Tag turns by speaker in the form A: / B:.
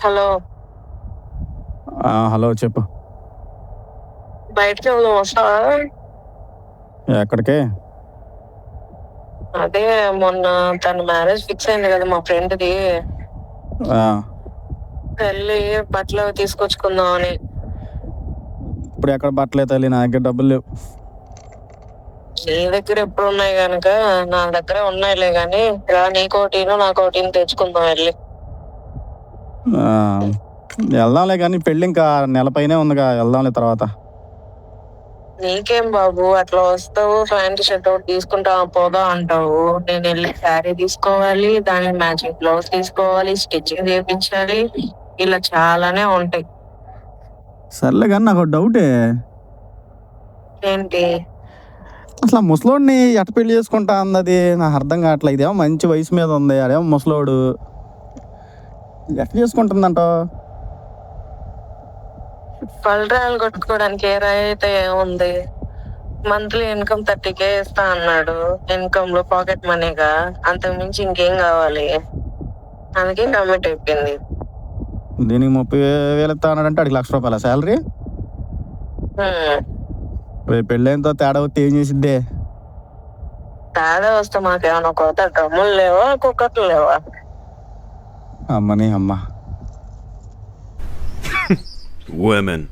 A: Hello.
B: Hello చెప్పు.
A: బయటకి వెళ్దాం, వస్తావా?
B: ఎక్కడికి?
A: అదే మొన్న తన మ్యారేజ్ ఫిక్స్ అయింది కదా మా ఫ్రెండ్ది. వెళ్ళి బట్టలు అవి తీసుకొచ్చుకుందాం అని.
B: ఇప్పుడు ఎక్కడ బట్టలే తల్లి, నా దగ్గర డబ్బులు లేవు.
A: నీ దగ్గర ఎప్పుడు ఉన్నాయి కనుక నా దగ్గర ఉన్నాయిలే గాని, రా నీకోటీను నాకోటీను తెచ్చుకుందాం వెళ్ళి.
B: వెళ్దాంలే కానీ, పెళ్ళి ఇంకా నెల పైనే ఉందిగా, వెళ్దాంలే తర్వాత.
A: నీకేం బాబు, అట్లా వస్తావు ప్యాంట్ షర్ట్ ఒకటి తీసుకుంటా పోదా అంటావు. నేను వెళ్ళి శారీ తీసుకోవాలి, దానికి మ్యాచింగ్ బ్లౌజ్ తీసుకోవాలి, స్టిచ్చింగ్ చేయించాలి, ఇలా చాలానే ఉంటాయి.
B: సర్లే కానీ నాకు డౌటే.
A: ఏంటి?
B: అసలు ఆ ముసలోడిని ఎట్ట పెళ్లి చేసుకుంటా అన్నది నాకు అర్థం కావట్లే. ఇదేమో మంచి వయసు మీద ఉంది, అదేమో ముసలోడు. ఎట్ట చేసుకుంటుందంటావు?
A: పళ్ళరాయలు కొట్టుకోవడానికి ఏ రాయి అయితే ఏముంది? మంత్లీ ఇన్కమ్ 30K ఇస్తా అన్నాడు. ఇన్కమ్ లో పాకెట్ మనీగా, అంతకు మించి ఇంకేం కావాలి? అందుకే కమిట్ అయిపోయింది.
B: దీనికి 30,000 ఇస్తా అన్నాడంటే అడిగి ₹1,00,000 శాలరీ. రేపు పెళ్ళైనతో తేడా వస్తే ఏం చేసిద్దే?
A: తేడా వస్తే మాకేమన్నా కొత్త డ్రమ్ములు లేవా, కుక్కర్లు లేవా?
B: అమ్మని అమ్మ.
C: Women.